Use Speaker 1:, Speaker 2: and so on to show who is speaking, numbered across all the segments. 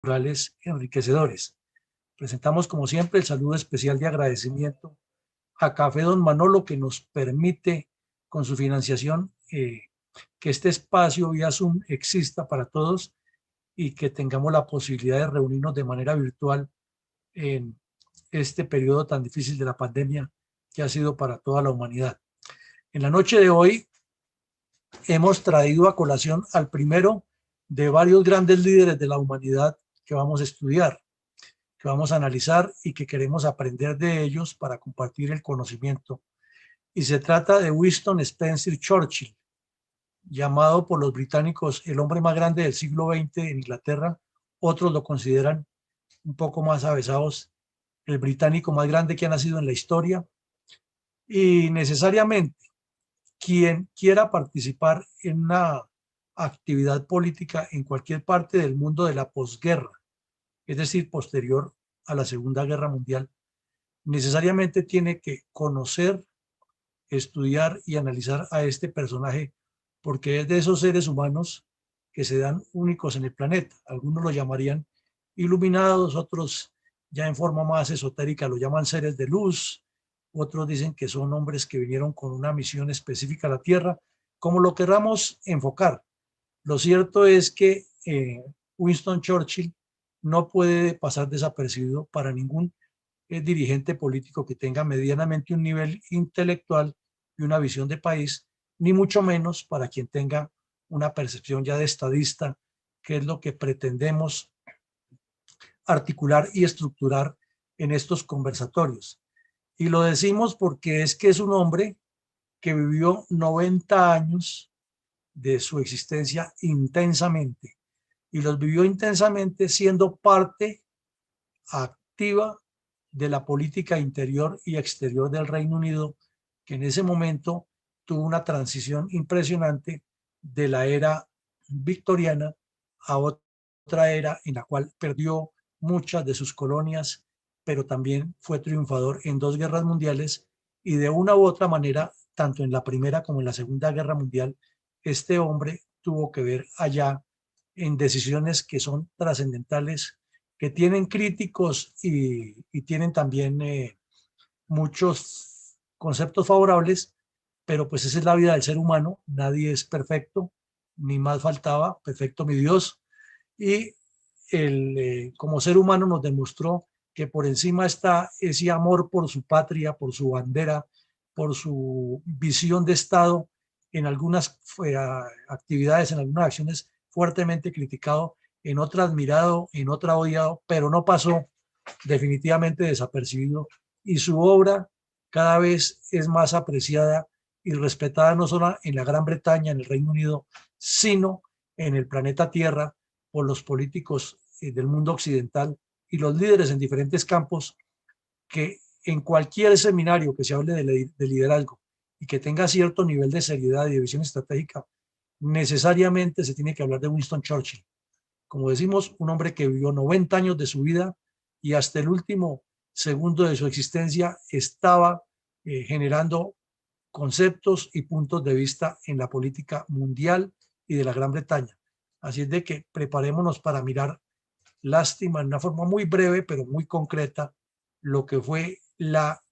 Speaker 1: culturales enriquecedores. Presentamos, como siempre, el saludo especial de agradecimiento a Café Don Manolo, que nos permite, con su financiación, que este espacio vía Zoom exista para todos y que tengamos la posibilidad de reunirnos de manera virtual en este periodo tan difícil de la pandemia que ha sido para toda la humanidad. En la noche de hoy hemos traído a colación al primero de varios grandes líderes de la humanidad que vamos a estudiar, que vamos a analizar y que queremos aprender de ellos para compartir el conocimiento. Y se trata de Winston Spencer Churchill, llamado por los británicos el hombre más grande del siglo XX en Inglaterra. Otros lo consideran un poco más avesados, el británico más grande que ha nacido en la historia. Y necesariamente quien quiera participar en una actividad política en cualquier parte del mundo de la posguerra, es decir, posterior a la Segunda Guerra Mundial, necesariamente tiene que conocer, estudiar y analizar a este personaje, porque es de esos seres humanos que se dan únicos en el planeta. Algunos lo llamarían iluminados, otros ya en forma más esotérica lo llaman seres de luz, otros dicen que son hombres que vinieron con una misión específica a la Tierra, como lo queramos enfocar. Lo cierto es que Winston Churchill no puede pasar desapercibido para ningún dirigente político que tenga medianamente un nivel intelectual y una visión de país, ni mucho menos para quien tenga una percepción ya de estadista, que es lo que pretendemos articular y estructurar en estos conversatorios. Y lo decimos porque es que es un hombre que vivió 90 años de su existencia intensamente, y los vivió intensamente siendo parte activa de la política interior y exterior del Reino Unido, que en ese momento tuvo una transición impresionante de la era victoriana a otra era en la cual perdió muchas de sus colonias, pero también fue triunfador en dos guerras mundiales, y de una u otra manera, tanto en la Primera como en la Segunda Guerra Mundial, este hombre tuvo que ver allá en decisiones que son trascendentales, que tienen críticos y tienen también muchos conceptos favorables, pero pues esa es la vida del ser humano, nadie es perfecto, ni más faltaba, perfecto mi Dios, y como ser humano nos demostró que por encima está ese amor por su patria, por su bandera, por su visión de Estado, en algunas actividades, en algunas acciones fuertemente criticado, en otra admirado, en otra odiado, pero no pasó definitivamente desapercibido, y su obra cada vez es más apreciada y respetada no solo en la Gran Bretaña, en el Reino Unido, sino en el planeta Tierra por los políticos del mundo occidental y los líderes en diferentes campos, que en cualquier seminario que se hable de liderazgo y que tenga cierto nivel de seriedad y de visión estratégica, necesariamente se tiene que hablar de Winston Churchill. Como decimos, un hombre que vivió 90 años de su vida y hasta el último segundo de su existencia estaba generando conceptos y puntos de vista en la política mundial y de la Gran Bretaña. Así es de que preparémonos para mirar, lástima, en una forma muy breve pero muy concreta, lo que fue la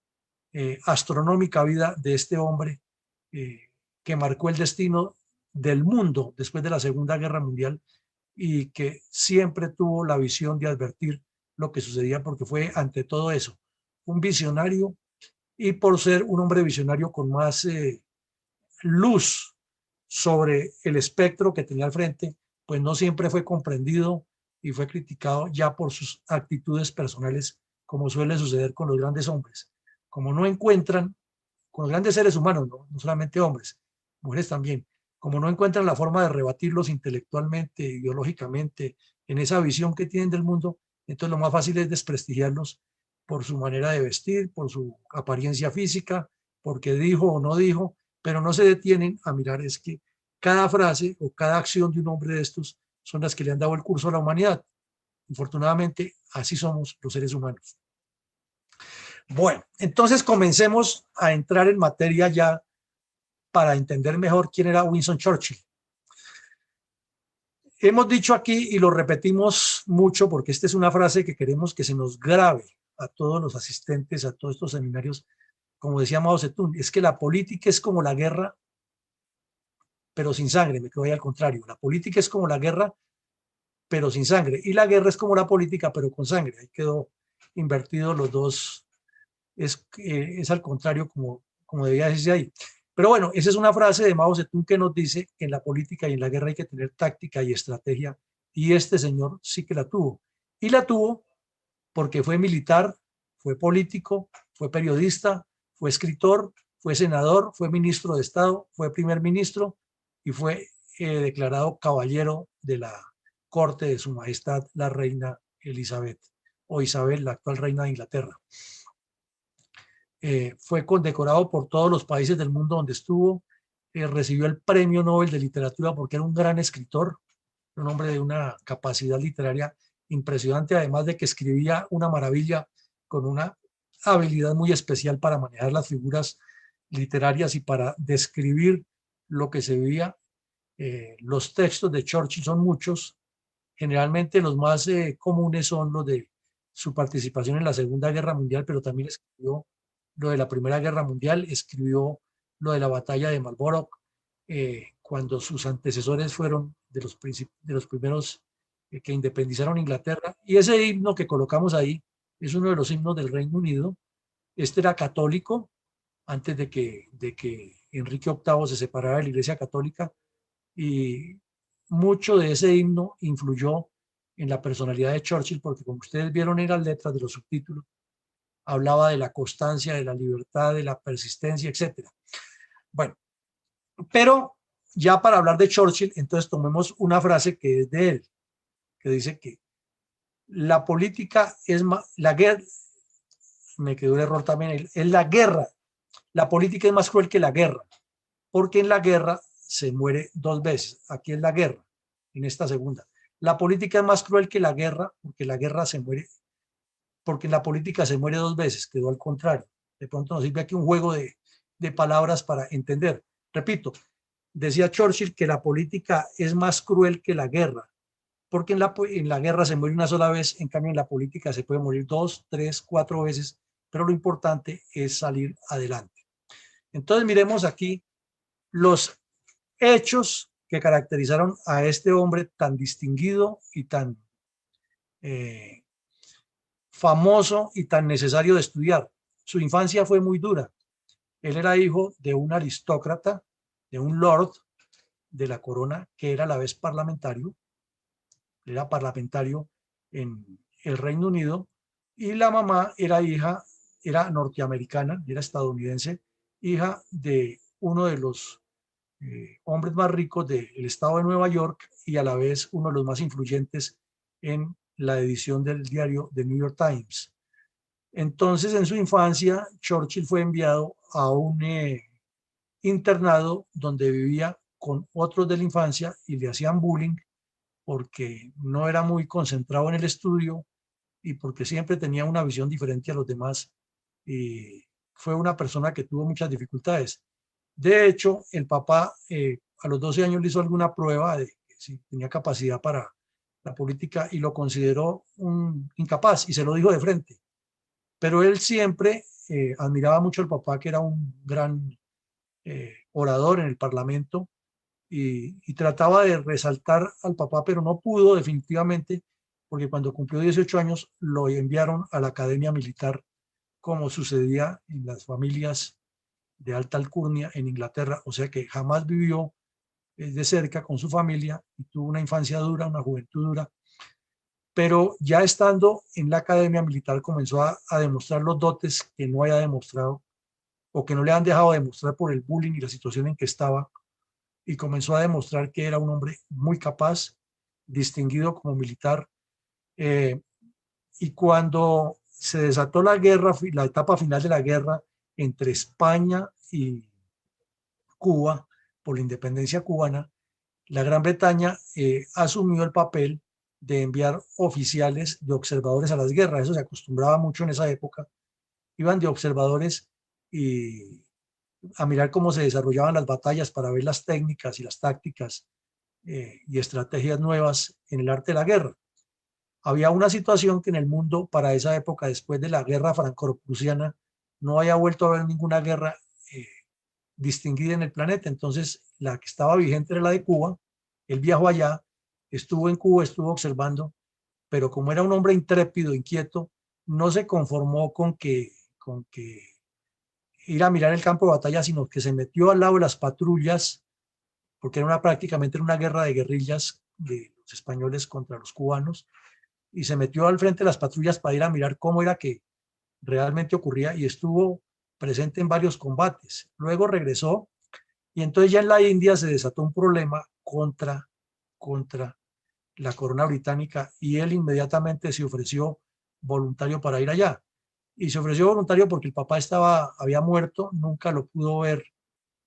Speaker 1: astronómica vida de este hombre que marcó el destino del mundo después de la Segunda Guerra Mundial, y que siempre tuvo la visión de advertir lo que sucedía, porque fue ante todo eso un visionario, y por ser un hombre visionario con más luz sobre el espectro que tenía al frente, pues no siempre fue comprendido y fue criticado ya por sus actitudes personales, como suele suceder con los grandes hombres. Como no encuentran, con los grandes seres humanos, no solamente hombres, mujeres también, como no encuentran la forma de rebatirlos intelectualmente, ideológicamente, en esa visión que tienen del mundo, entonces lo más fácil es desprestigiarlos por su manera de vestir, por su apariencia física, porque dijo o no dijo, pero no se detienen a mirar es que cada frase o cada acción de un hombre de estos son las que le han dado el curso a la humanidad. Infortunadamente, así somos los seres humanos. Bueno, entonces comencemos a entrar en materia ya para entender mejor quién era Winston Churchill. Hemos dicho aquí y lo repetimos mucho porque esta es una frase que queremos que se nos grabe a todos los asistentes a todos estos seminarios, como decía Mao Zedong, es que la política es como la guerra, pero sin sangre. Me quedo ahí al contrario. La política es como la guerra, pero sin sangre. Y la guerra es como la política, pero con sangre. Ahí quedó invertido los dos. Es al contrario como debía decirse ahí. Pero bueno, esa es una frase de Mao Zedong que nos dice que en la política y en la guerra hay que tener táctica y estrategia. Y este señor sí que la tuvo. Y la tuvo porque fue militar, fue político, fue periodista, fue escritor, fue senador, fue ministro de Estado, fue primer ministro y fue declarado caballero de la corte de su majestad la reina Elizabeth o Isabel, la actual reina de Inglaterra. Fue condecorado por todos los países del mundo donde estuvo, recibió el premio Nobel de Literatura porque era un gran escritor, un hombre de una capacidad literaria impresionante, además de que escribía una maravilla con una habilidad muy especial para manejar las figuras literarias y para describir lo que se vivía. Los textos de Churchill son muchos, generalmente los más comunes son los de su participación en la Segunda Guerra Mundial, pero también escribió lo de la Primera Guerra Mundial, escribió lo de la batalla de Marlborough, cuando sus antecesores fueron de los primeros que independizaron Inglaterra. Y ese himno que colocamos ahí es uno de los himnos del Reino Unido. Este era católico antes de que Enrique VIII se separara de la Iglesia Católica, y mucho de ese himno influyó en la personalidad de Churchill, porque como ustedes vieron en las letras de los subtítulos, hablaba de la constancia, de la libertad, de la persistencia, etcétera. Bueno, pero ya para hablar de Churchill, entonces tomemos una frase que es de él, que dice que la política es la guerra, me quedó el error también, es la guerra, la política es más cruel que la guerra, porque en la guerra se muere dos veces, aquí es la guerra, en esta segunda. La política es más cruel que la guerra, porque la guerra se muere, porque en la política se muere dos veces, quedó al contrario. De pronto nos sirve aquí un juego de palabras para entender. Repito, decía Churchill que la política es más cruel que la guerra, porque en la guerra se muere una sola vez, en cambio en la política se puede morir dos, tres, cuatro veces, pero lo importante es salir adelante. Entonces miremos aquí los hechos que caracterizaron a este hombre tan distinguido y tan eh, famoso y tan necesario de estudiar. Su infancia fue muy dura. Él era hijo de un aristócrata, de un lord de la corona, que era a la vez parlamentario, era parlamentario en el Reino Unido, y la mamá era norteamericana, era estadounidense, hija de uno de los hombres más ricos del estado de Nueva York y a la vez uno de los más influyentes en la edición del diario The New York Times. Entonces, en su infancia, Churchill fue enviado a un internado donde vivía con otros de la infancia y le hacían bullying porque no era muy concentrado en el estudio y porque siempre tenía una visión diferente a los demás. Y fue una persona que tuvo muchas dificultades. De hecho, el papá a los 12 años le hizo alguna prueba de si tenía capacidad para la política y lo consideró un incapaz y se lo dijo de frente. Pero él siempre admiraba mucho al papá, que era un gran orador en el Parlamento, y trataba de resaltar al papá, pero no pudo definitivamente, porque cuando cumplió 18 años lo enviaron a la Academia Militar, como sucedía en las familias de alta alcurnia en Inglaterra, o sea que jamás vivió de cerca con su familia y tuvo una infancia dura, una juventud dura, pero ya estando en la Academia Militar comenzó a demostrar los dotes que no haya demostrado o que no le han dejado demostrar por el bullying y la situación en que estaba, y comenzó a demostrar que era un hombre muy capaz, distinguido como militar. eh, y cuando se desató la guerra, la etapa final de la guerra entre España y Cuba, por la independencia cubana, la Gran Bretaña asumió el papel de enviar oficiales de observadores a las guerras. Eso se acostumbraba mucho en esa época. Iban de observadores y a mirar cómo se desarrollaban las batallas para ver las técnicas y las tácticas y estrategias nuevas en el arte de la guerra. Había una situación que en el mundo para esa época, después de la guerra franco-prusiana, no había vuelto a haber ninguna guerra distinguida en el planeta. Entonces, la que estaba vigente era la de Cuba. Él viajó allá, estuvo en Cuba, estuvo observando, pero como era un hombre intrépido, inquieto, no se conformó con que ir a mirar el campo de batalla, sino que se metió al lado de las patrullas, porque prácticamente era una guerra de guerrillas de los españoles contra los cubanos, y se metió al frente de las patrullas para ir a mirar cómo era que realmente ocurría, y estuvo presente en varios combates. Luego regresó, y entonces ya en la India se desató un problema contra la corona británica, y él inmediatamente se ofreció voluntario para ir allá. Y se ofreció voluntario porque el papá había muerto, nunca lo pudo ver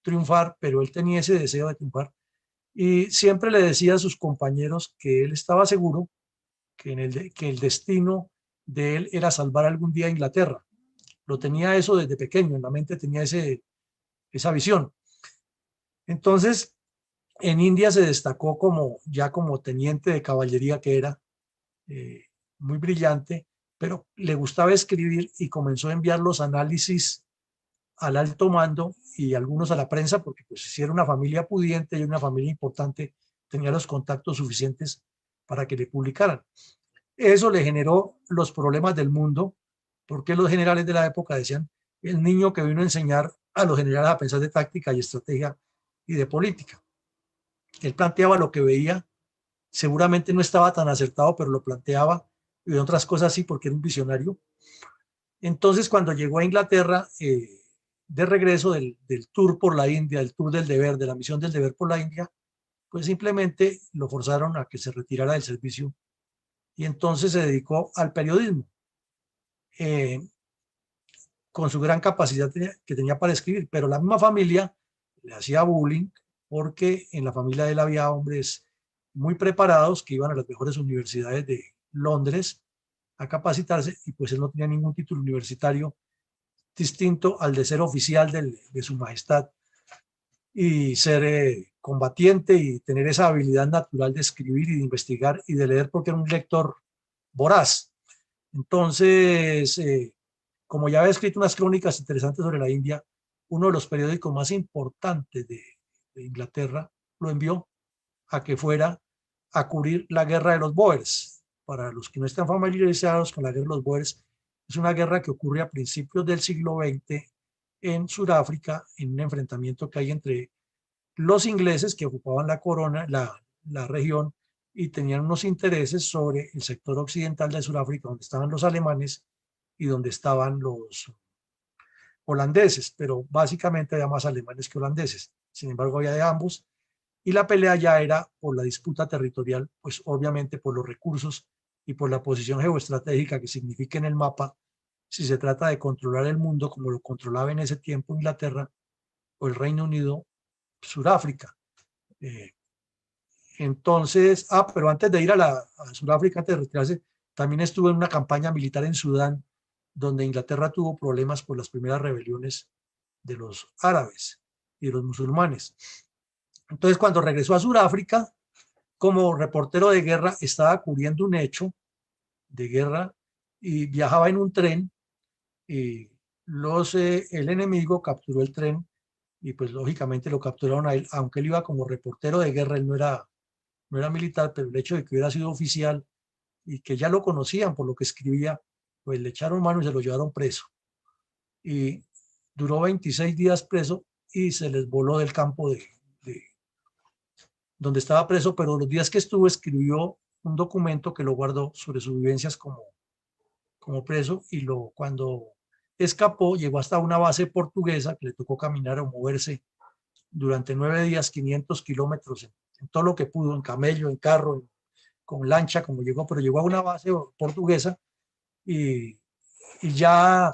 Speaker 1: triunfar, pero él tenía ese deseo de triunfar. Y siempre le decía a sus compañeros que él estaba seguro que el destino de él era salvar algún día a Inglaterra. Lo tenía eso desde pequeño, en la mente tenía esa visión. Entonces, en India se destacó ya como teniente de caballería que era, eh, muy brillante, pero le gustaba escribir y comenzó a enviar los análisis al alto mando y algunos a la prensa, porque pues si era una familia pudiente y una familia importante, tenía los contactos suficientes para que le publicaran. Eso le generó los problemas del mundo, porque los generales de la época decían, el niño que vino a enseñar a los generales a pensar de táctica y estrategia y de política. Él planteaba lo que veía, seguramente no estaba tan acertado, pero lo planteaba, y de otras cosas sí, porque era un visionario. Entonces, cuando llegó a Inglaterra, de regreso del tour por la India, del tour del deber, de la misión del deber por la India, pues simplemente lo forzaron a que se retirara del servicio y entonces se dedicó al periodismo, eh, con su gran capacidad que tenía para escribir, pero la misma familia le hacía bullying porque en la familia de él había hombres muy preparados que iban a las mejores universidades de Londres a capacitarse y pues él no tenía ningún título universitario distinto al de ser oficial de su majestad y ser combatiente y tener esa habilidad natural de escribir y de investigar y de leer porque era un lector voraz. Entonces, como ya había escrito unas crónicas interesantes sobre la India, uno de los periódicos más importantes de Inglaterra lo envió a que fuera a cubrir la guerra de los Boers. Para los que no están familiarizados con la guerra de los Boers, es una guerra que ocurre a principios del siglo XX en Sudáfrica, en un enfrentamiento que hay entre los ingleses que ocupaban la corona, la región, y tenían unos intereses sobre el sector occidental de Sudáfrica, donde estaban los alemanes y donde estaban los holandeses, pero básicamente había más alemanes que holandeses. Sin embargo, había de ambos. Y la pelea ya era por la disputa territorial, pues obviamente por los recursos y por la posición geoestratégica que significa en el mapa, si se trata de controlar el mundo como lo controlaba en ese tiempo Inglaterra o el Reino Unido, Sudáfrica. Eh, entonces, pero antes de ir a Sudáfrica, antes de retirarse, también estuvo en una campaña militar en Sudán, donde Inglaterra tuvo problemas por las primeras rebeliones de los árabes y de los musulmanes. Entonces, cuando regresó a Sudáfrica, como reportero de guerra, estaba cubriendo un hecho de guerra y viajaba en un tren y el enemigo capturó el tren y pues lógicamente lo capturaron a él, aunque él iba como reportero de guerra, él no era militar, pero el hecho de que hubiera sido oficial y que ya lo conocían por lo que escribía, pues le echaron mano y se lo llevaron preso. Y duró 26 días preso y se les voló del campo de donde estaba preso, pero los días que estuvo escribió un documento que lo guardó sobre sus vivencias como preso y cuando escapó llegó hasta una base portuguesa que le tocó caminar o moverse durante 9 días, 500 kilómetros en todo lo que pudo, en camello, en carro, con lancha, como llegó, pero llegó a una base portuguesa y, y ya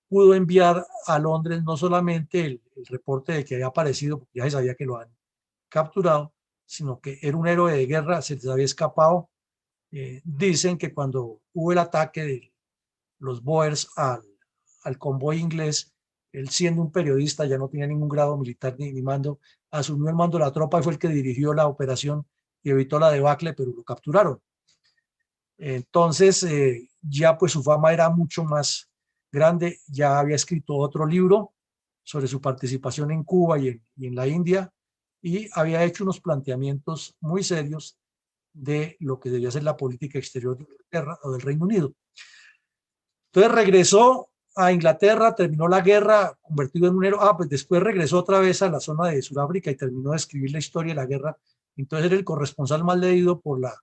Speaker 1: pudo enviar a Londres no solamente el reporte de que había aparecido, porque ya se sabía que lo han capturado, sino que era un héroe de guerra, se les había escapado. Dicen que cuando hubo el ataque de los Boers al convoy inglés, él siendo un periodista, ya no tenía ningún grado militar ni mando, asumió el mando de la tropa y fue el que dirigió la operación y evitó la debacle, pero lo capturaron. Entonces, ya pues su fama era mucho más grande. Ya había escrito otro libro sobre su participación en Cuba y en la India, y había hecho unos planteamientos muy serios de lo que debía ser la política exterior de Inglaterra o del Reino Unido. Entonces regresó a Inglaterra, terminó la guerra, convertido en un héroe. Pues después regresó otra vez a la zona de Sudáfrica y terminó de escribir la historia de la guerra. Entonces era el corresponsal más leído por la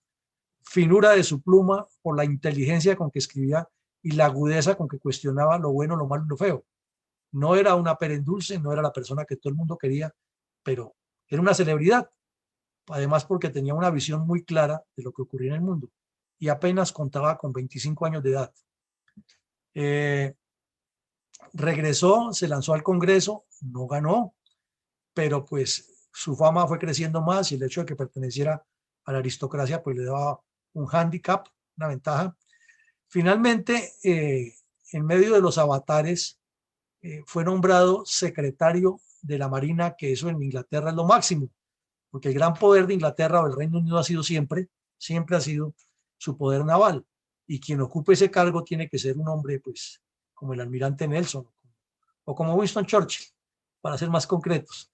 Speaker 1: finura de su pluma, por la inteligencia con que escribía y la agudeza con que cuestionaba lo bueno, lo malo y lo feo. No era una perendulce, no era la persona que todo el mundo quería, pero era una celebridad. Además porque tenía una visión muy clara de lo que ocurría en el mundo y apenas contaba con 25 años de edad. Regresó, se lanzó al Congreso, no ganó, pero pues su fama fue creciendo más y el hecho de que perteneciera a la aristocracia pues le daba un hándicap, una ventaja. Finalmente, en medio de los avatares, fue nombrado secretario de la Marina, que eso en Inglaterra es lo máximo, porque el gran poder de Inglaterra o el Reino Unido ha sido siempre, siempre ha sido su poder naval, y quien ocupe ese cargo tiene que ser un hombre pues como el almirante Nelson o como Winston Churchill, para ser más concretos,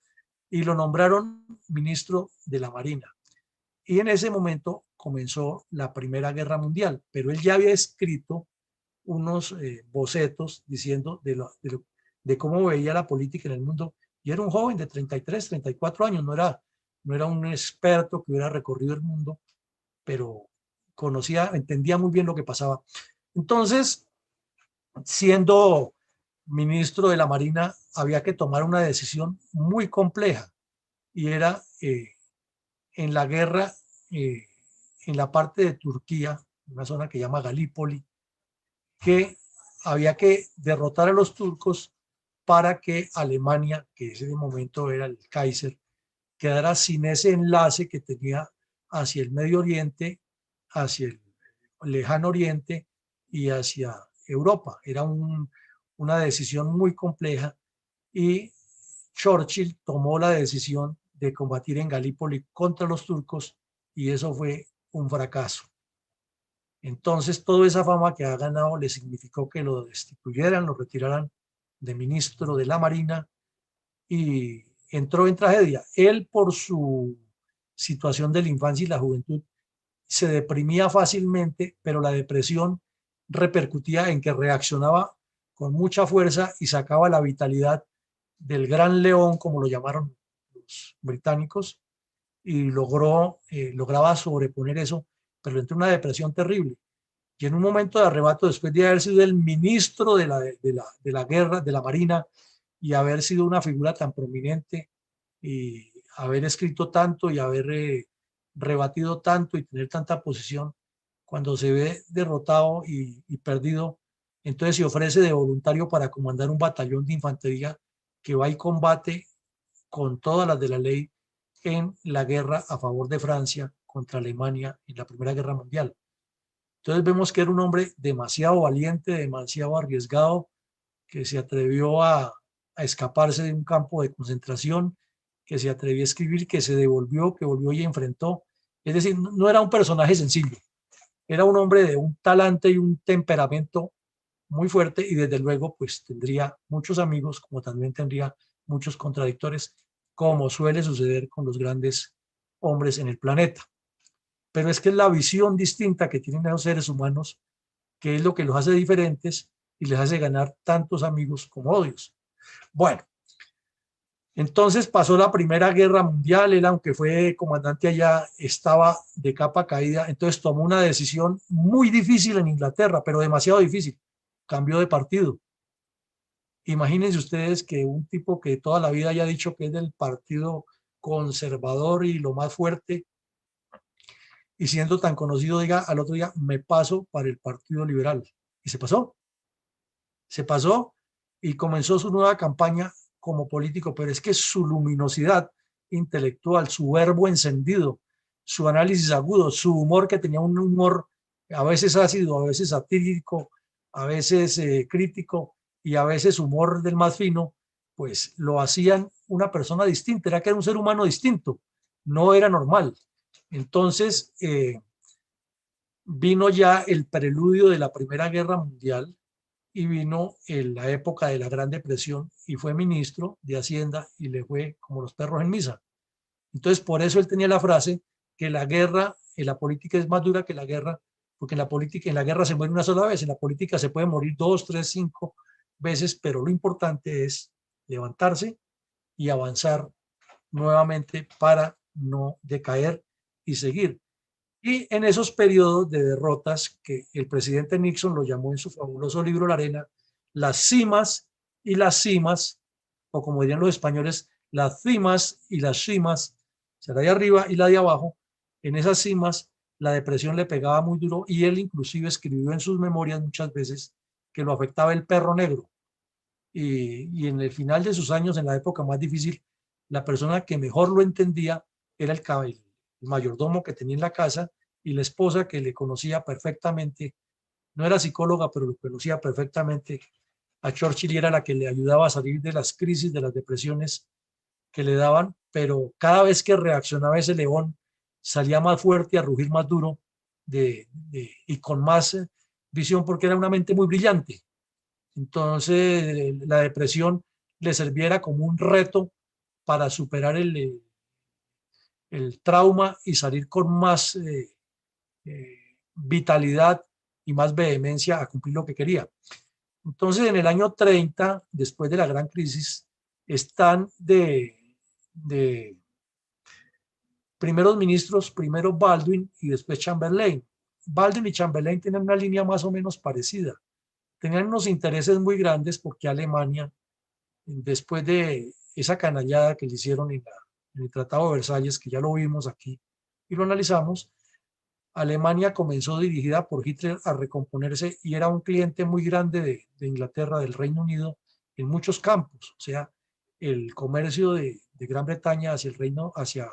Speaker 1: y lo nombraron ministro de la Marina. Y en ese momento comenzó la Primera Guerra Mundial, pero él ya había escrito unos bocetos diciendo de cómo veía la política en el mundo, y era un joven de 33, 34 años, no era un experto que hubiera recorrido el mundo, pero conocía, entendía muy bien lo que pasaba. Entonces, siendo ministro de la Marina, había que tomar una decisión muy compleja, y era en la guerra, eh, en la parte de Turquía, una zona que llama Galípoli, que había que derrotar a los turcos para que Alemania, que en ese momento era el Kaiser, quedara sin ese enlace que tenía hacia el Medio Oriente, hacia el Lejano Oriente y hacia Europa. Era una decisión muy compleja, y Churchill tomó la decisión de combatir en Galípoli contra los turcos, y eso fue un fracaso. Entonces, toda esa fama que ha ganado le significó que lo destituyeran, lo retiraran de ministro de la Marina, y entró en tragedia. Él, por su situación de la infancia y la juventud, se deprimía fácilmente, pero la depresión repercutía en que reaccionaba con mucha fuerza y sacaba la vitalidad del gran león, como lo llamaron los británicos, y lograba sobreponer eso, pero entró en una depresión terrible. Y en un momento de arrebato, después de haber sido el ministro de la guerra, de la Marina, y haber sido una figura tan prominente, y haber escrito tanto y haber rebatido tanto y tener tanta posición, cuando se ve derrotado y perdido, entonces se ofrece de voluntario para comandar un batallón de infantería que va y combate con todas las de la ley en la guerra a favor de Francia contra Alemania en la Primera Guerra Mundial. Entonces vemos que era un hombre demasiado valiente, demasiado arriesgado, que se atrevió a escaparse de un campo de concentración, que se atrevió a escribir, que se devolvió, que volvió y enfrentó. Es decir, no era un personaje sencillo, era un hombre de un talante y un temperamento muy fuerte, y desde luego pues tendría muchos amigos, como también tendría muchos contradictores, como suele suceder con los grandes hombres en el planeta. Pero es que es la visión distinta que tienen los seres humanos que es lo que los hace diferentes y les hace ganar tantos amigos como odios. Bueno, entonces pasó la Primera Guerra Mundial. Él, aunque fue comandante allá, estaba de capa caída. Entonces tomó una decisión muy difícil en Inglaterra, pero demasiado difícil. Cambió de partido. Imagínense ustedes que un tipo que toda la vida haya dicho que es del partido conservador y lo más fuerte, y siendo tan conocido, diga al otro día, me paso para el Partido Liberal. Y se pasó y comenzó su nueva campaña como político, pero es que su luminosidad intelectual, su verbo encendido, su análisis agudo, su humor, que tenía un humor a veces ácido, a veces satírico, a veces crítico, y a veces humor del más fino, pues lo hacían una persona distinta. Era que era un ser humano distinto, no era normal. Entonces, vino ya el preludio de la Primera Guerra Mundial y vino en la época de la Gran Depresión y fue ministro de Hacienda y le fue como los perros en misa. Entonces, por eso él tenía la frase que la guerra, en la política es más dura que la guerra, porque en la política, en la guerra se muere una sola vez, en la política se puede morir 2, 3, 5 veces, pero lo importante es levantarse y avanzar nuevamente para no decaer y seguir. Y en esos periodos de derrotas que el presidente Nixon lo llamó en su fabuloso libro La Arena, las cimas y las cimas, o como dirían los españoles, las cimas y las cimas, o sea, la de arriba y la de abajo, en esas cimas la depresión le pegaba muy duro y él inclusive escribió en sus memorias muchas veces que lo afectaba el perro negro. Y en el final de sus años, en la época más difícil, la persona que mejor lo entendía era el mayordomo que tenía en la casa y la esposa que le conocía perfectamente, no era psicóloga, pero lo conocía perfectamente a Churchill y era la que le ayudaba a salir de las crisis, de las depresiones que le daban, pero cada vez que reaccionaba ese león salía más fuerte, a rugir más duro y con más visión porque era una mente muy brillante. Entonces la depresión le serviera como un reto para superar el trauma y salir con más vitalidad y más vehemencia a cumplir lo que quería. Entonces, en el año 30, después de la gran crisis, están de primeros ministros, primero Baldwin y después Chamberlain. Baldwin y Chamberlain tienen una línea más o menos parecida. Tenían unos intereses muy grandes porque Alemania, después de esa canallada que le hicieron en el Tratado de Versalles, que ya lo vimos aquí y lo analizamos, Alemania comenzó dirigida por Hitler a recomponerse y era un cliente muy grande de Inglaterra, del Reino Unido, en muchos campos. O sea, el comercio de Gran Bretaña hacia el reino, hacia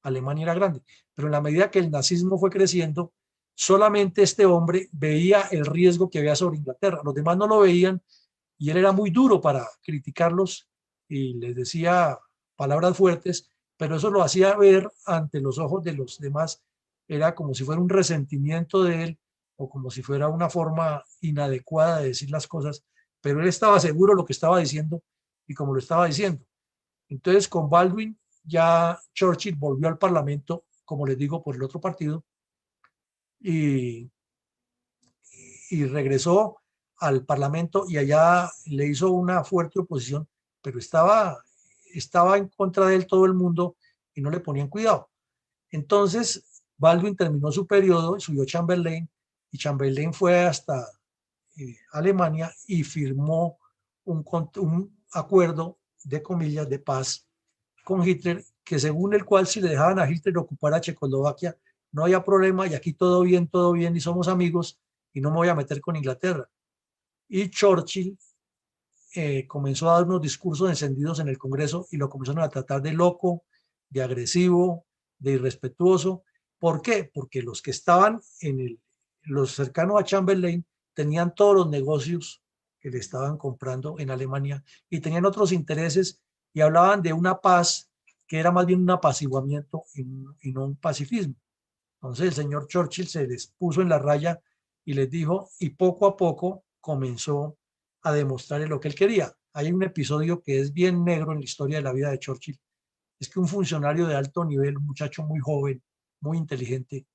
Speaker 1: Alemania era grande. Pero en la medida que el nazismo fue creciendo, solamente este hombre veía el riesgo que había sobre Inglaterra. Los demás no lo veían y él era muy duro para criticarlos y les decía palabras fuertes, pero eso lo hacía ver ante los ojos de los demás, era como si fuera un resentimiento de él o como si fuera una forma inadecuada de decir las cosas, pero él estaba seguro de lo que estaba diciendo y como lo estaba diciendo. Entonces con Baldwin ya Churchill volvió al Parlamento, como les digo, por el otro partido y, y regresó al Parlamento y allá le hizo una fuerte oposición, pero estaba en contra de él todo el mundo y no le ponían cuidado. Entonces, Baldwin terminó su periodo, subió Chamberlain y Chamberlain fue hasta Alemania y firmó un acuerdo de comillas de paz con Hitler, que según el cual si le dejaban a Hitler ocupar a Checoslovaquia, no había problema y aquí todo bien y somos amigos y no me voy a meter con Inglaterra. Y Churchill comenzó a dar unos discursos encendidos en el Congreso y lo comenzaron a tratar de loco, de agresivo, de irrespetuoso. ¿Por qué? Porque los que estaban los cercanos a Chamberlain tenían todos los negocios que le estaban comprando en Alemania y tenían otros intereses y hablaban de una paz que era más bien un apaciguamiento y no un pacifismo. Entonces el señor Churchill se les puso en la raya y les dijo, y poco a poco comenzó a demostrarle lo que él quería. Hay un episodio que es bien negro en la historia de la vida de Churchill. Es que un funcionario de alto nivel, un muchacho muy joven, muy inteligente,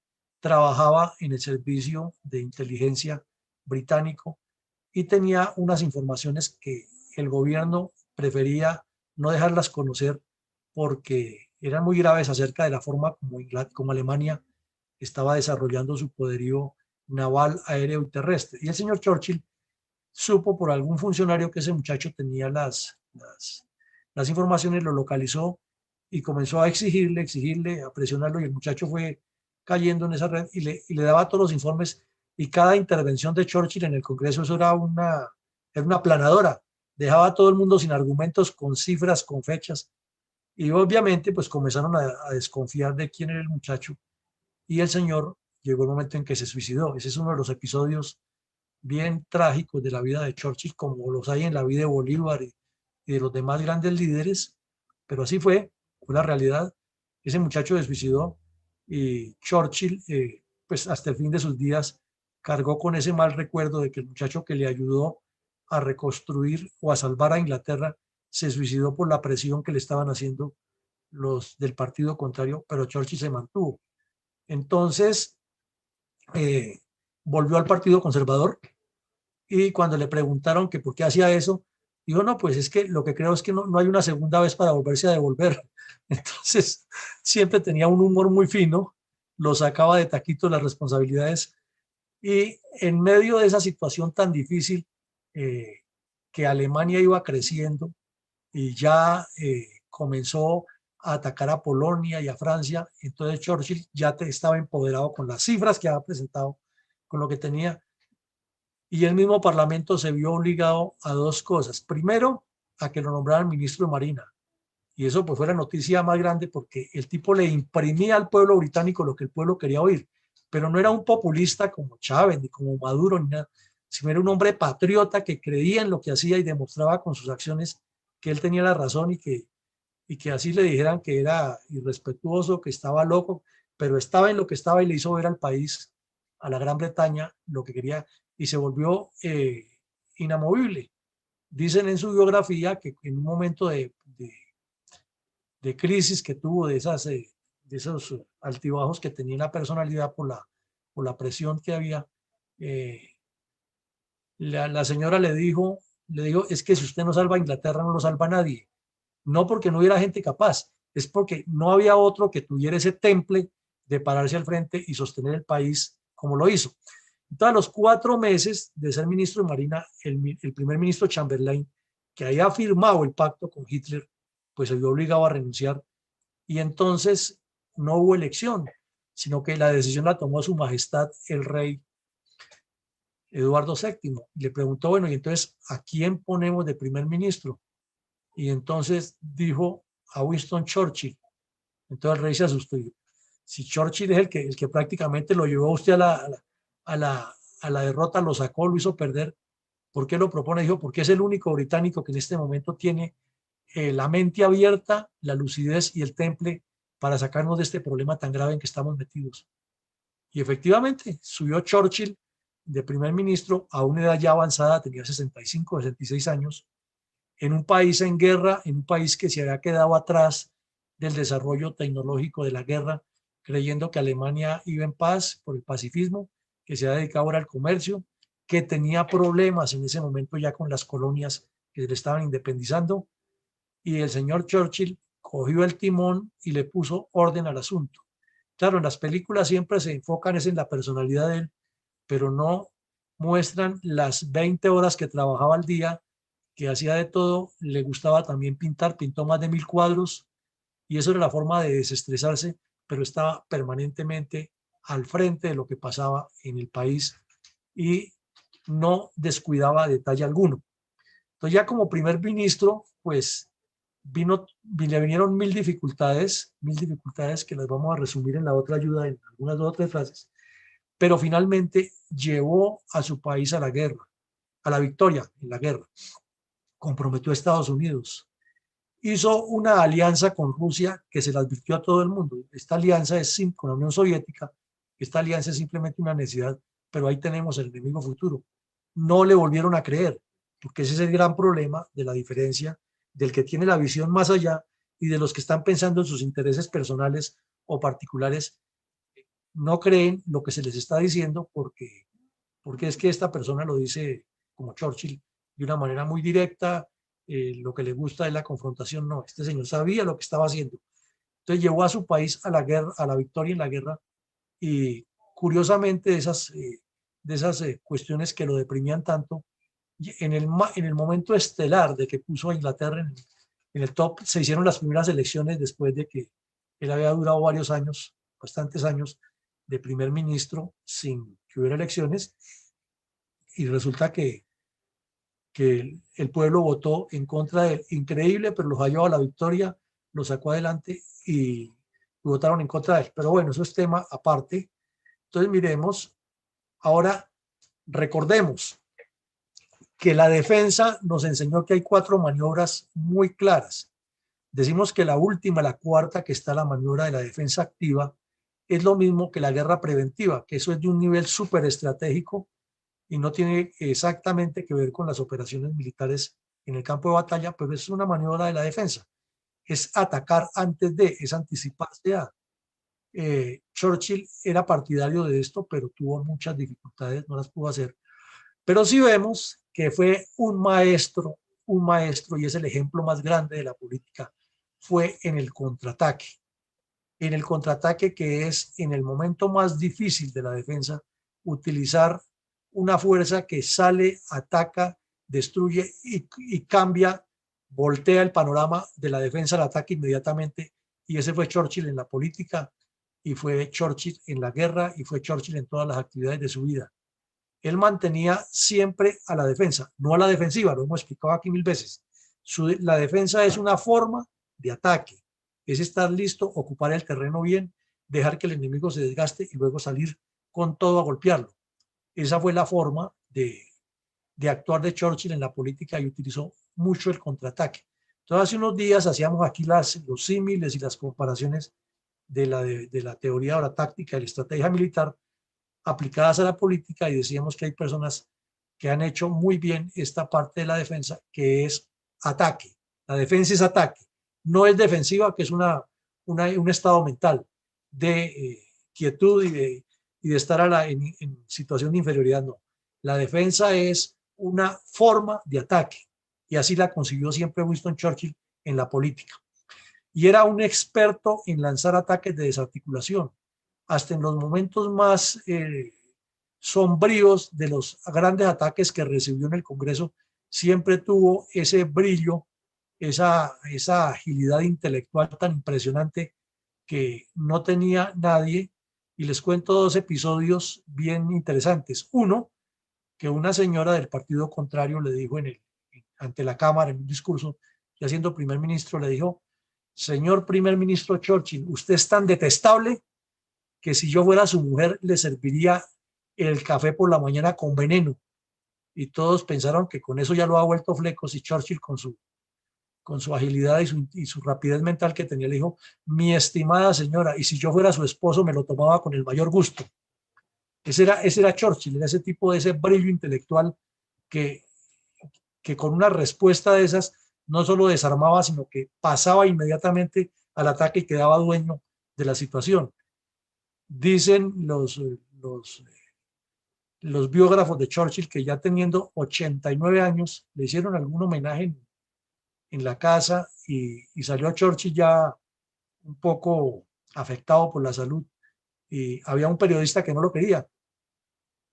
Speaker 1: trabajaba en el servicio de inteligencia británico y tenía unas informaciones que el gobierno prefería no dejarlas conocer porque eran muy graves acerca de la forma como Alemania estaba desarrollando su poderío naval, aéreo y terrestre. Y el señor Churchill supo por algún funcionario que ese muchacho tenía las informaciones, lo localizó y comenzó a exigirle, a presionarlo y el muchacho fue cayendo en esa red y le daba todos los informes y cada intervención de Churchill en el Congreso eso era una planadora, dejaba a todo el mundo sin argumentos, con cifras, con fechas y obviamente pues comenzaron a desconfiar de quién era el muchacho y el señor llegó el momento en que se suicidó. Ese es uno de los episodios bien trágicos de la vida de Churchill, como los hay en la vida de Bolívar y de los demás grandes líderes, pero así fue la realidad. Ese muchacho se suicidó y Churchill, pues hasta el fin de sus días, cargó con ese mal recuerdo de que el muchacho que le ayudó a reconstruir o a salvar a Inglaterra se suicidó por la presión que le estaban haciendo los del partido contrario, pero Churchill se mantuvo. Entonces, eh, volvió al Partido Conservador y cuando le preguntaron que por qué hacía eso, dijo, no, pues es que lo que creo es que no hay una segunda vez para volverse a devolver. Entonces, siempre tenía un humor muy fino, lo sacaba de taquito las responsabilidades y en medio de esa situación tan difícil eh, que Alemania iba creciendo y ya comenzó a atacar a Polonia y a Francia, entonces Churchill ya estaba empoderado con las cifras que había presentado, con lo que tenía, y el mismo Parlamento se vio obligado a dos cosas. Primero, a que lo nombraran ministro de Marina, y eso pues fue la noticia más grande porque el tipo le imprimía al pueblo británico lo que el pueblo quería oír, pero no era un populista como Chávez ni como Maduro ni nada, sino era un hombre patriota que creía en lo que hacía y demostraba con sus acciones que él tenía la razón y que así le dijeran que era irrespetuoso, que estaba loco, pero estaba en lo que estaba y le hizo ver al país, a la Gran Bretaña, lo que quería y se volvió inamovible. Dicen en su biografía que en un momento de crisis que tuvo, de esos altibajos que tenía la personalidad por la presión que había, eh, la señora le dijo, es que si usted no salva a Inglaterra, no lo salva a nadie. No porque no hubiera gente capaz, es porque no había otro que tuviera ese temple de pararse al frente y sostener el país como lo hizo. Entonces, a los 4 meses de ser ministro de Marina, el primer ministro Chamberlain, que había firmado el pacto con Hitler, pues se vio obligado a renunciar y entonces no hubo elección, sino que la decisión la tomó su majestad el rey Eduardo VII. Le preguntó, bueno, y entonces, ¿a quién ponemos de primer ministro? Y entonces dijo a Winston Churchill. Entonces el rey se asustó. Si Churchill es el que prácticamente lo llevó a usted a la, a la derrota, lo sacó, lo hizo perder, ¿por qué lo propone? Dijo, porque es el único británico que en este momento tiene la mente abierta, la lucidez y el temple para sacarnos de este problema tan grave en que estamos metidos. Y efectivamente, subió Churchill de primer ministro a una edad ya avanzada, tenía 65, 66 años, en un país en guerra, en un país que se había quedado atrás del desarrollo tecnológico de la guerra, creyendo que Alemania iba en paz por el pacifismo, que se había dedicado ahora al comercio, que tenía problemas en ese momento ya con las colonias que se le estaban independizando, y el señor Churchill cogió el timón y le puso orden al asunto. Claro, en las películas siempre se enfocan es en la personalidad de él, pero no muestran las 20 horas que trabajaba al día, que hacía de todo, le gustaba también pintar, pintó más de 1000 cuadros y eso era la forma de desestresarse, pero estaba permanentemente al frente de lo que pasaba en el país y no descuidaba detalle alguno. Entonces ya como primer ministro, pues le vinieron mil dificultades que las vamos a resumir en la otra ayuda, en algunas dos o tres frases, pero finalmente llevó a su país a la guerra, a la victoria en la guerra, comprometió a Estados Unidos, hizo una alianza con Rusia que se la advirtió a todo el mundo. Esta alianza es con la Unión Soviética, esta alianza es simplemente una necesidad, pero ahí tenemos el enemigo futuro. No le volvieron a creer, porque ese es el gran problema de la diferencia del que tiene la visión más allá y de los que están pensando en sus intereses personales o particulares. No creen lo que se les está diciendo porque es que esta persona lo dice como Churchill de una manera muy directa, lo que le gusta es la confrontación. No, este señor sabía lo que estaba haciendo. Entonces llevó a su país a la guerra, a la victoria en la guerra y curiosamente de esas cuestiones que lo deprimían tanto, en el momento estelar de que puso a Inglaterra en el top, se hicieron las primeras elecciones después de que él había durado varios años, bastantes años, de primer ministro sin que hubiera elecciones y resulta que el pueblo votó en contra de él. Increíble, pero los halló a la victoria, lo sacó adelante y votaron en contra de él. Pero bueno, eso es tema aparte. Entonces miremos, ahora recordemos que la defensa nos enseñó que hay 4 maniobras muy claras. Decimos que la última, la cuarta, que está la maniobra de la defensa activa, es lo mismo que la guerra preventiva, que eso es de un nivel súper estratégico y no tiene exactamente que ver con las operaciones militares en el campo de batalla, pero es una maniobra de la defensa. Es atacar antes de, es anticiparse a. Churchill era partidario de esto, pero tuvo muchas dificultades, no las pudo hacer. Pero sí vemos que fue un maestro, y es el ejemplo más grande de la política, fue en el contraataque. En el contraataque, que es en el momento más difícil de la defensa, utilizar una fuerza que sale, ataca, destruye y cambia, voltea el panorama de la defensa al ataque inmediatamente. Y ese fue Churchill en la política, y fue Churchill en la guerra, y fue Churchill en todas las actividades de su vida. Él mantenía siempre a la defensa, no a la defensiva, lo hemos explicado aquí mil veces. La defensa es una forma de ataque, es estar listo, ocupar el terreno bien, dejar que el enemigo se desgaste y luego salir con todo a golpearlo. Esa fue la forma de actuar de Churchill en la política, y utilizó mucho el contraataque. Entonces, hace unos días hacíamos aquí los símiles y las comparaciones de la teoría o la táctica de la estrategia militar aplicadas a la política, y decíamos que hay personas que han hecho muy bien esta parte de la defensa, que es ataque. La defensa es ataque, no es defensiva, que es un estado mental de quietud y de estar en situación de inferioridad. No, la defensa es una forma de ataque, y así la consiguió siempre Winston Churchill en la política. Y era un experto en lanzar ataques de desarticulación. Hasta en los momentos más sombríos de los grandes ataques que recibió en el Congreso, siempre tuvo ese brillo, esa agilidad intelectual tan impresionante que no tenía nadie. Y les cuento dos episodios bien interesantes. Uno, que una señora del partido contrario le dijo ante la Cámara en un discurso, ya siendo primer ministro, le dijo: señor primer ministro Churchill, usted es tan detestable que si yo fuera su mujer le serviría el café por la mañana con veneno. Y todos pensaron que con eso ya lo ha vuelto flecos, y Churchill con su agilidad y su rapidez mental que tenía le dijo: mi estimada señora, y si yo fuera su esposo me lo tomaba con el mayor gusto. Ese era Churchill, era ese tipo de ese brillo intelectual que, que con una respuesta de esas no solo desarmaba, sino que pasaba inmediatamente al ataque y quedaba dueño de la situación. Dicen los biógrafos de Churchill que ya teniendo 89 años le hicieron algún homenaje en la casa, y salió a Churchill ya un poco afectado por la salud, y había un periodista que no lo quería,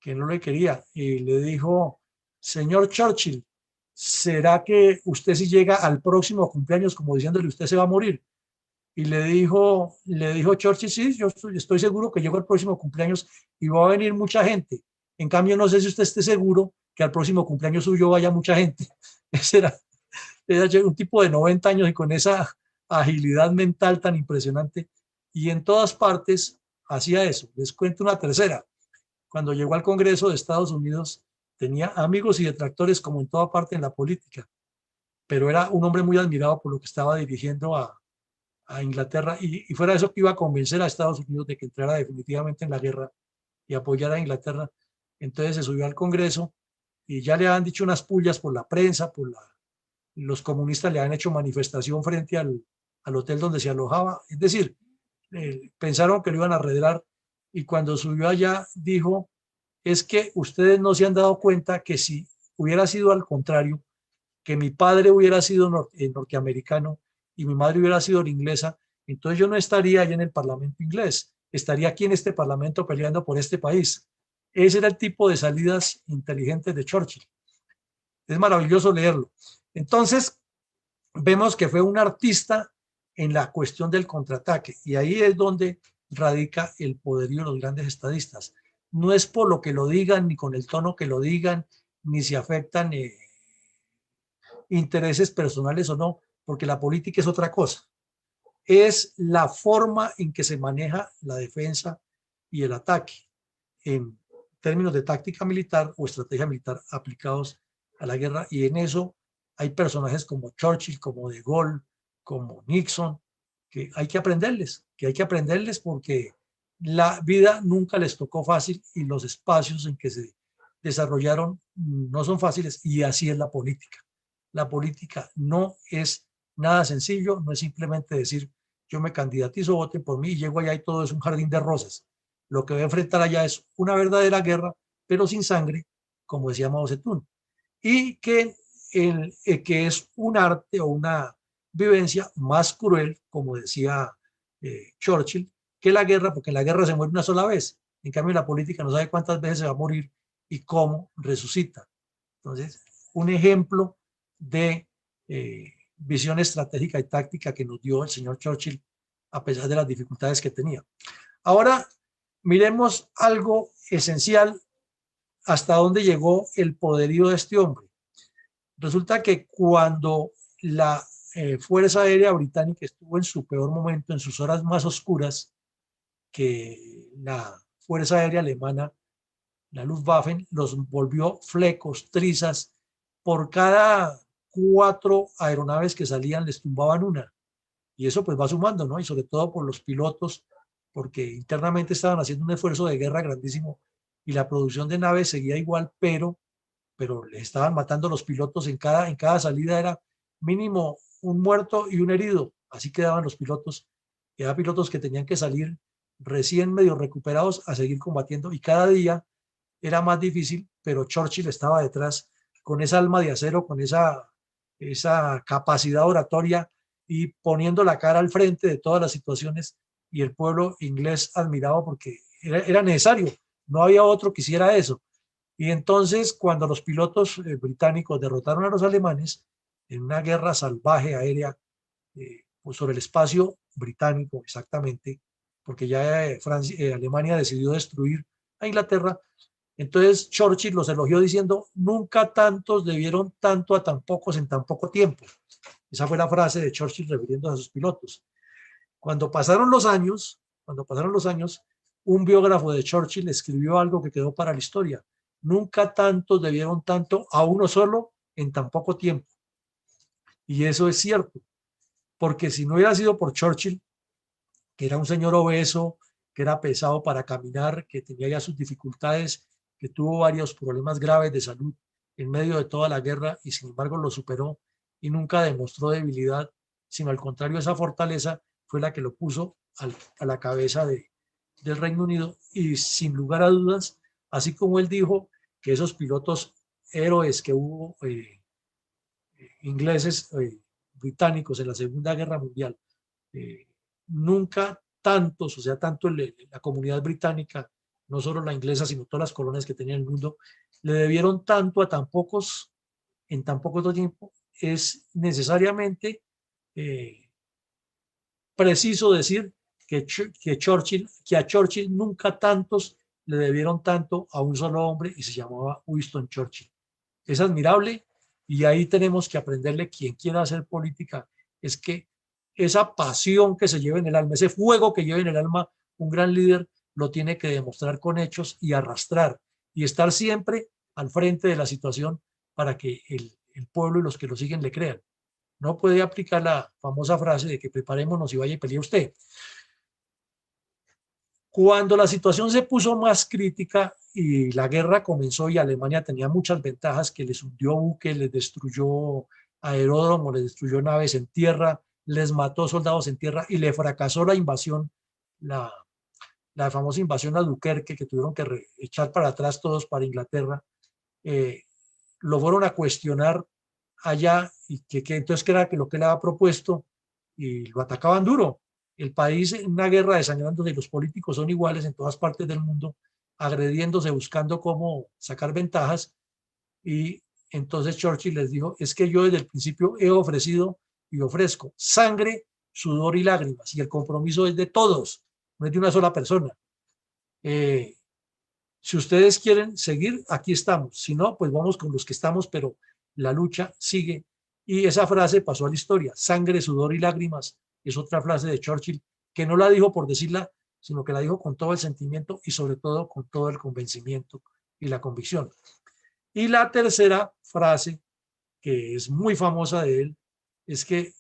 Speaker 1: que no le quería, y le dijo: señor Churchill, ¿será que usted si llega al próximo cumpleaños, como diciéndole usted se va a morir? Y le dijo Churchill: sí, yo estoy seguro que llego al próximo cumpleaños y va a venir mucha gente. En cambio, no sé si usted esté seguro que al próximo cumpleaños suyo vaya mucha gente. Ese era un tipo de 90 años y con esa agilidad mental tan impresionante. Y en todas partes hacía eso. Les cuento una tercera. Cuando llegó al Congreso de Estados Unidos, tenía amigos y detractores como en toda parte en la política, pero era un hombre muy admirado por lo que estaba dirigiendo a Inglaterra, y fuera de eso que iba a convencer a Estados Unidos de que entrara definitivamente en la guerra y apoyara a Inglaterra. Entonces se subió al Congreso, y ya le han dicho unas pullas por la prensa, los comunistas le han hecho manifestación frente al hotel donde se alojaba. Es decir, pensaron que lo iban a arredrar, y cuando subió allá dijo: es que ustedes no se han dado cuenta que si hubiera sido al contrario, que mi padre hubiera sido norteamericano y mi madre hubiera sido inglesa, entonces yo no estaría allá en el Parlamento inglés, estaría aquí en este Parlamento peleando por este país. Ese era el tipo de salidas inteligentes de Churchill. Es maravilloso leerlo. Entonces, vemos que fue un artista en la cuestión del contraataque, y ahí es donde radica el poderío de los grandes estadistas. No es por lo que lo digan, ni con el tono que lo digan, ni si afectan intereses personales o no, porque la política es otra cosa. Es la forma en que se maneja la defensa y el ataque en términos de táctica militar o estrategia militar aplicados a la guerra, y en eso hay personajes como Churchill, como De Gaulle, como Nixon, que hay que aprenderles porque la vida nunca les tocó fácil y los espacios en que se desarrollaron no son fáciles, y así es la política. La política no es nada sencillo, no es simplemente decir yo me candidatizo, voten por mí y llego allá y todo es un jardín de rosas. Lo que voy a enfrentar allá es una verdadera guerra, pero sin sangre, como decía Mao Zedong, y que es un arte o una vivencia más cruel, como decía Churchill, que la guerra, porque en la guerra se muere una sola vez. En cambio, en la política no sabe cuántas veces se va a morir y cómo resucita. Entonces, un ejemplo de visión estratégica y táctica que nos dio el señor Churchill a pesar de las dificultades que tenía. Ahora, miremos algo esencial, hasta dónde llegó el poderío de este hombre. Resulta que cuando la Fuerza Aérea Británica estuvo en su peor momento, en sus horas más oscuras, que la Fuerza Aérea Alemana, la Luftwaffe, los volvió flecos, trizas. Por cada 4 aeronaves que salían les tumbaban una. Y eso pues va sumando, ¿no? Y sobre todo por los pilotos, porque internamente estaban haciendo un esfuerzo de guerra grandísimo y la producción de naves seguía igual, pero le estaban matando los pilotos en cada salida, era mínimo un muerto y un herido. Así quedaban los pilotos. Eran pilotos que tenían que salir recién medio recuperados a seguir combatiendo y cada día era más difícil, pero Churchill estaba detrás con esa alma de acero, con esa capacidad oratoria y poniendo la cara al frente de todas las situaciones, y el pueblo inglés admiraba porque era necesario, no había otro que hiciera eso. Y entonces, cuando los pilotos británicos derrotaron a los alemanes en una guerra salvaje aérea, pues sobre el espacio británico exactamente, porque ya Alemania decidió destruir a Inglaterra, entonces Churchill los elogió diciendo, nunca tantos debieron tanto a tan pocos en tan poco tiempo. Esa fue la frase de Churchill refiriéndose a sus pilotos. Cuando pasaron los años, un biógrafo de Churchill escribió algo que quedó para la historia. Nunca tantos debieron tanto a uno solo en tan poco tiempo. Y eso es cierto, porque si no hubiera sido por Churchill, que era un señor obeso, que era pesado para caminar, que tenía ya sus dificultades, que tuvo varios problemas graves de salud en medio de toda la guerra y sin embargo lo superó y nunca demostró debilidad, sino al contrario, esa fortaleza fue la que lo puso a la cabeza del Reino Unido. Y sin lugar a dudas, así como él dijo que esos pilotos héroes que hubo, ingleses, británicos en la Segunda Guerra Mundial, eh, nunca tantos, o sea, tanto la comunidad británica, no solo la inglesa, sino todas las colonias que tenía el mundo, le debieron tanto a tan pocos en tan poco tiempo. Es necesariamente preciso decir que a Churchill nunca tantos le debieron tanto a un solo hombre y se llamaba Winston Churchill. Es admirable y ahí tenemos que aprenderle, quien quiera hacer política, es que esa pasión que se lleva en el alma, ese fuego que lleva en el alma un gran líder, lo tiene que demostrar con hechos y arrastrar y estar siempre al frente de la situación para que el pueblo y los que lo siguen le crean. No puede aplicar la famosa frase de que preparémonos y vaya y pelee usted. Cuando la situación se puso más crítica y la guerra comenzó y Alemania tenía muchas ventajas, que les hundió buques, les destruyó aeródromos, les destruyó naves en tierra, les mató soldados en tierra y le fracasó la invasión, la, la famosa invasión a Dunkerque, que tuvieron que echar para atrás todos para Inglaterra, eh, lo fueron a cuestionar allá y que entonces que era lo que le había propuesto y lo atacaban duro. El país en una guerra desangrándose y los políticos son iguales en todas partes del mundo, agrediéndose, buscando cómo sacar ventajas. Y entonces Churchill les dijo, es que yo desde el principio he ofrecido y ofrezco sangre, sudor y lágrimas, y el compromiso es de todos, no es de una sola persona. Si ustedes quieren seguir, aquí estamos. Si no, pues vamos con los que estamos, pero la lucha sigue. Y esa frase pasó a la historia. Sangre, sudor y lágrimas es otra frase de Churchill que no la dijo por decirla, sino que la dijo con todo el sentimiento y sobre todo con todo el convencimiento y la convicción. Y la tercera frase, que es muy famosa de él, es que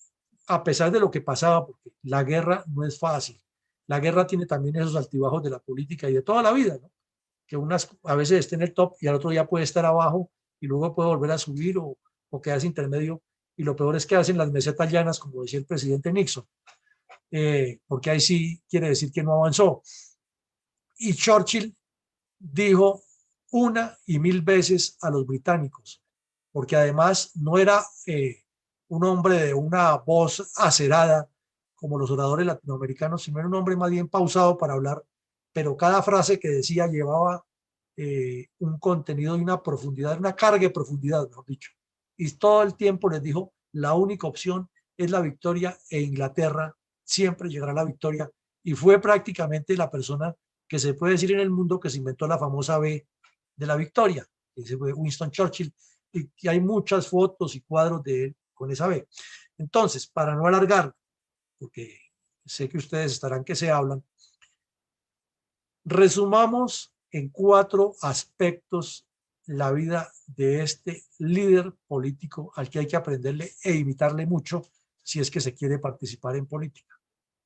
Speaker 1: a pesar de lo que pasaba, porque la guerra no es fácil, La guerra tiene también esos altibajos de la política y de toda la vida, ¿no? Que unas a veces esté en el top y al otro día puede estar abajo y luego puede volver a subir o quedarse intermedio. Y lo peor es que hacen las mesetas llanas, como decía el presidente Nixon, porque ahí sí quiere decir que no avanzó. Y Churchill dijo una y mil veces a los británicos, porque además no era un hombre de una voz acerada como los oradores latinoamericanos, sino era un hombre más bien pausado para hablar, pero cada frase que decía llevaba un contenido y una profundidad, una carga de profundidad, mejor dicho. Y todo el tiempo les dijo, la única opción es la victoria e Inglaterra siempre llegará a la victoria. Y fue prácticamente la persona que se puede decir en el mundo que se inventó la famosa B de la victoria, ese fue Winston Churchill, y hay muchas fotos y cuadros de él con esa B. Entonces, para no alargar, porque sé que ustedes estarán que se hablan, resumamos en 4 aspectos la vida de este líder político al que hay que aprenderle e imitarle mucho si es que se quiere participar en política.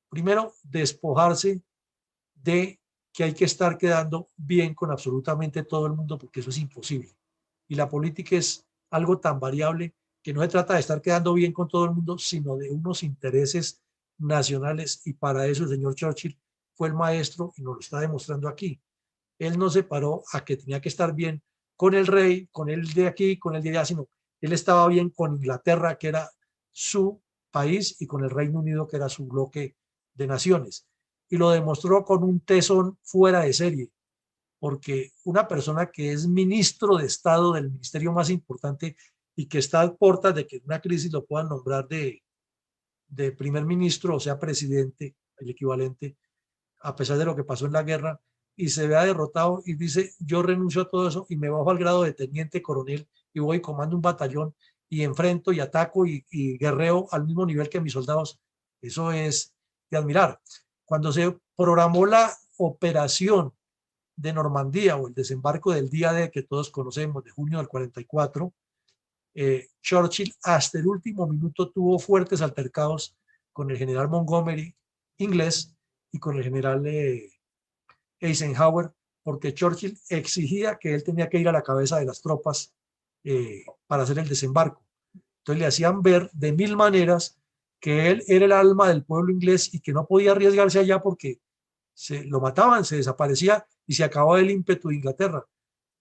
Speaker 1: Primero, despojarse de que hay que estar quedando bien con absolutamente todo el mundo, porque eso es imposible. Y la política es algo tan variable que no se trata de estar quedando bien con todo el mundo, sino de unos intereses nacionales. Y para eso el señor Churchill fue el maestro y nos lo está demostrando aquí. Él no se paró a que tenía que estar bien con el rey, con el de aquí, con el de allá, sino él estaba bien con Inglaterra, que era su país, y con el Reino Unido, que era su bloque de naciones. Y lo demostró con un tesón fuera de serie, porque una persona que es ministro de Estado del ministerio más importante y que está a puertas de que en una crisis lo puedan nombrar de primer ministro, o sea, presidente, el equivalente, a pesar de lo que pasó en la guerra, y se vea derrotado y dice, yo renuncio a todo eso y me bajo al grado de teniente coronel y voy y comando un batallón y enfrento y ataco y guerreo al mismo nivel que mis soldados. Eso es de admirar. Cuando se programó la operación de Normandía o el desembarco del día D que todos conocemos, de junio del 44, Churchill hasta el último minuto tuvo fuertes altercados con el general Montgomery, inglés, y con el general Eisenhower, porque Churchill exigía que él tenía que ir a la cabeza de las tropas para hacer el desembarco. Entonces le hacían ver de mil maneras que él era el alma del pueblo inglés y que no podía arriesgarse allá porque lo mataban, se desaparecía y se acababa el ímpetu de Inglaterra.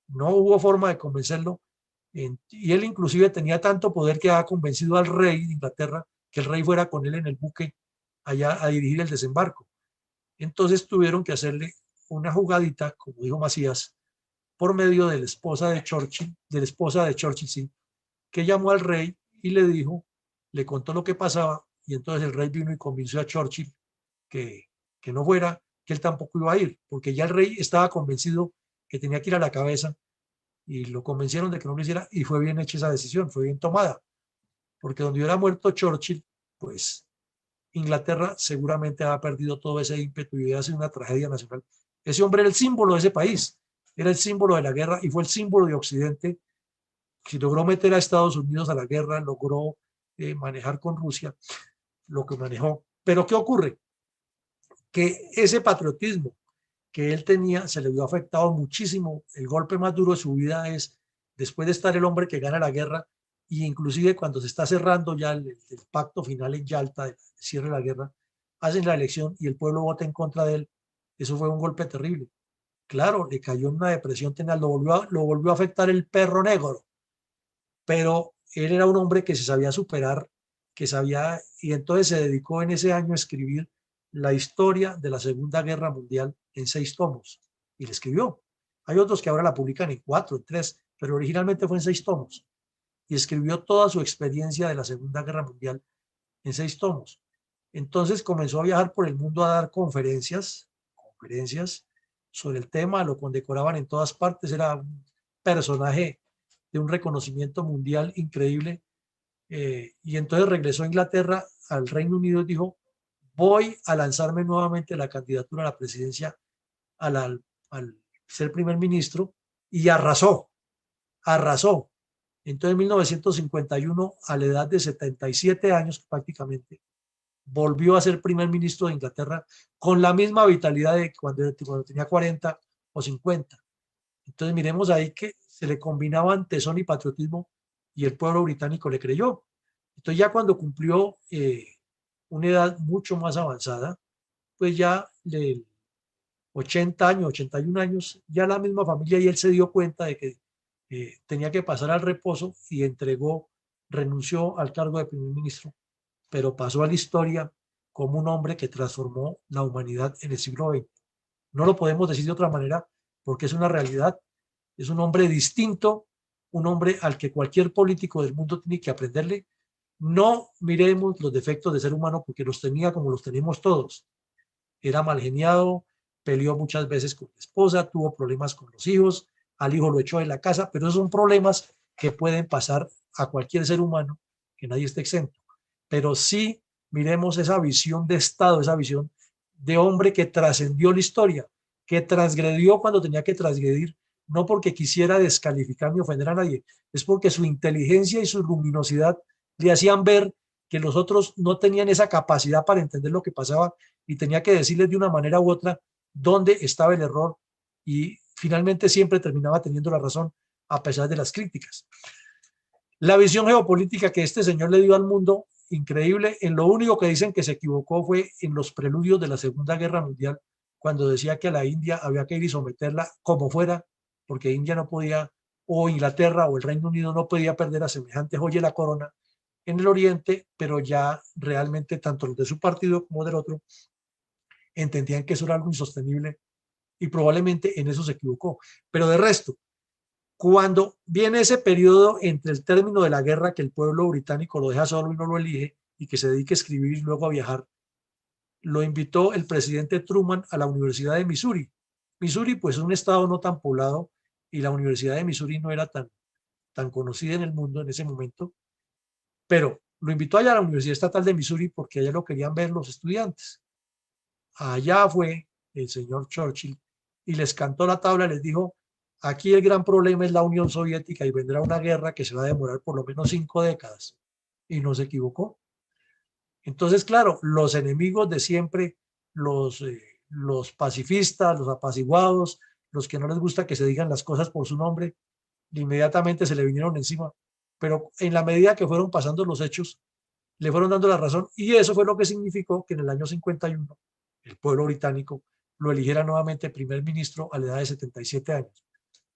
Speaker 1: No hubo forma de convencerlo y él inclusive tenía tanto poder que había convencido al rey de Inglaterra que el rey fuera con él en el buque allá a dirigir el desembarco. Entonces tuvieron que hacerle una jugadita, como dijo Macías, por medio de la esposa de Churchill, sí, que llamó al rey y le dijo, le contó lo que pasaba, y entonces el rey vino y convenció a Churchill que, que no fuera, que él tampoco iba a ir, porque ya el rey estaba convencido que tenía que ir a la cabeza y lo convencieron de que no lo hiciera y fue bien hecha esa decisión, fue bien tomada, porque donde hubiera muerto Churchill, pues Inglaterra seguramente ha perdido todo ese ímpetu y hubiera sido una tragedia nacional. Ese hombre era el símbolo de ese país, era el símbolo de la guerra y fue el símbolo de Occidente, que logró meter a Estados Unidos a la guerra, logró manejar con Rusia lo que manejó. Pero ¿qué ocurre? Que ese patriotismo que él tenía se le vio afectado muchísimo. El golpe más duro de su vida es después de estar el hombre que gana la guerra y inclusive cuando se está cerrando ya el pacto final en Yalta, el cierre de la guerra, hacen la elección y el pueblo vota en contra de él. Eso fue un golpe terrible. Claro, le cayó en una depresión tenaz, lo volvió a afectar el perro negro, pero él era un hombre que se sabía superar, que sabía, y entonces se dedicó en ese año a escribir la historia de la Segunda Guerra Mundial en 6 tomos, y le escribió. Hay otros que ahora la publican en 4, en 3, pero originalmente fue en 6 tomos, y escribió toda su experiencia de la Segunda Guerra Mundial en 6 tomos. Entonces comenzó a viajar por el mundo a dar conferencias sobre el tema, lo condecoraban en todas partes, era un personaje de un reconocimiento mundial increíble. Y entonces regresó a Inglaterra, al Reino Unido, y dijo, voy a lanzarme nuevamente la candidatura a la presidencia al ser primer ministro, y arrasó. Entonces en 1951, a la edad de 77 años prácticamente, volvió a ser primer ministro de Inglaterra con la misma vitalidad de cuando tenía 40 o 50. Entonces miremos ahí que se le combinaban tesón y patriotismo y el pueblo británico le creyó. Entonces ya cuando cumplió una edad mucho más avanzada, pues ya de 80 años, 81 años, ya la misma familia y él se dio cuenta de que tenía que pasar al reposo y renunció al cargo de primer ministro, pero pasó a la historia como un hombre que transformó la humanidad en el siglo XX. No lo podemos decir de otra manera porque es una realidad. Es un hombre distinto, un hombre al que cualquier político del mundo tiene que aprenderle. No miremos los defectos de ser humano porque los tenía como los tenemos todos. Era mal geniado, peleó muchas veces con la esposa, tuvo problemas con los hijos, al hijo lo echó de la casa, pero esos son problemas que pueden pasar a cualquier ser humano, que nadie esté exento. Pero sí miremos esa visión de Estado, esa visión de hombre que trascendió la historia, que transgredió cuando tenía que transgredir, no porque quisiera descalificar ni ofender a nadie, es porque su inteligencia y su luminosidad le hacían ver que los otros no tenían esa capacidad para entender lo que pasaba y tenía que decirles de una manera u otra dónde estaba el error y finalmente siempre terminaba teniendo la razón a pesar de las críticas. La visión geopolítica que este señor le dio al mundo, increíble. En lo único que dicen que se equivocó fue en los preludios de la Segunda Guerra Mundial, cuando decía que a la India había que ir y someterla como fuera, porque India no podía, o Inglaterra o el Reino Unido no podía perder a semejante joya de la corona en el Oriente, pero ya realmente tanto los de su partido como del otro entendían que eso era algo insostenible y probablemente en eso se equivocó. Pero de resto, cuando viene ese periodo entre el término de la guerra, que el pueblo británico lo deja solo y no lo elige, y que se dedique a escribir y luego a viajar, lo invitó el presidente Truman a la Universidad de Missouri. Missouri, pues, es un estado no tan poblado y la Universidad de Missouri no era tan conocida en el mundo en ese momento, pero lo invitó allá a la Universidad Estatal de Missouri porque allá lo querían ver los estudiantes. Allá fue el señor Churchill y les cantó la tabla y les dijo: aquí el gran problema es la Unión Soviética y vendrá una guerra que se va a demorar por lo menos 5 décadas. Y no se equivocó. Entonces, claro, los enemigos de siempre, los pacifistas, los apaciguados, los que no les gusta que se digan las cosas por su nombre, inmediatamente se le vinieron encima. Pero en la medida que fueron pasando los hechos, le fueron dando la razón y eso fue lo que significó que en el año 51 el pueblo británico lo eligiera nuevamente primer ministro a la edad de 77 años.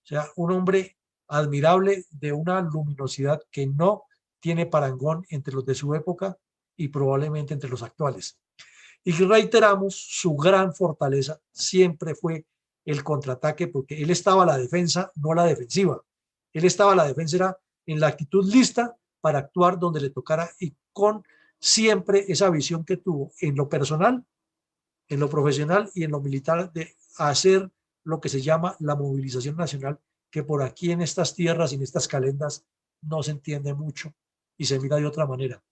Speaker 1: O sea, un hombre admirable de una luminosidad que no tiene parangón entre los de su época y probablemente entre los actuales. Y reiteramos, su gran fortaleza siempre fue el contraataque, porque él estaba a la defensa, no a la defensiva. Él estaba a la defensa, era en la actitud lista para actuar donde le tocara y con siempre esa visión que tuvo en lo personal, en lo profesional y en lo militar de hacer lo que se llama la movilización nacional, que por aquí en estas tierras y en estas calendas no se entiende mucho y se mira de otra manera.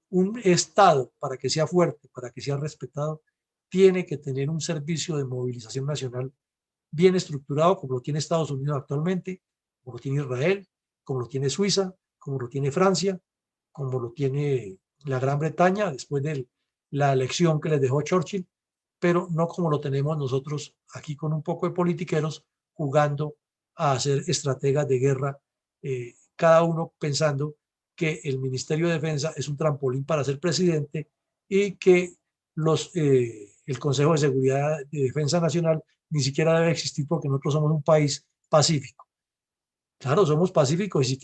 Speaker 1: Un Estado, para que sea fuerte, para que sea respetado, tiene que tener un servicio de movilización nacional bien estructurado, como lo tiene Estados Unidos actualmente, como lo tiene Israel, como lo tiene Suiza, como lo tiene Francia, como lo tiene la Gran Bretaña después de la elección que les dejó Churchill, pero no como lo tenemos nosotros aquí con un poco de politiqueros jugando a ser estrategas de guerra, cada uno pensando que el Ministerio de Defensa es un trampolín para ser presidente y que el Consejo de Seguridad de Defensa Nacional ni siquiera debe existir porque nosotros somos un país pacífico. Claro, somos pacíficos y si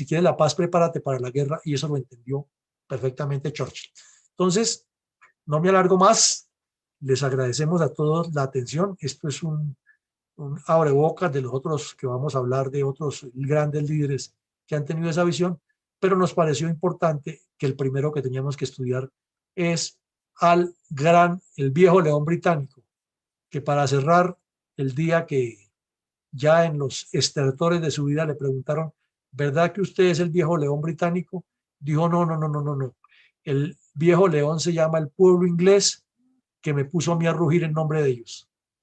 Speaker 1: quieres la paz, prepárate para la guerra, y eso lo entendió perfectamente Churchill. Entonces, no me alargo más, les agradecemos a todos la atención. Esto es un abrebocas de los otros que vamos a hablar, de otros grandes líderes que han tenido esa visión, pero nos pareció importante que el primero que teníamos que estudiar es el viejo león británico, que para cerrar el día que ya en los estertores de su vida le preguntaron: ¿verdad que usted es el viejo león británico? Dijo: no, no, no, no, no, no. El viejo león se llama el pueblo inglés que me puso a mí a rugir en nombre de ellos.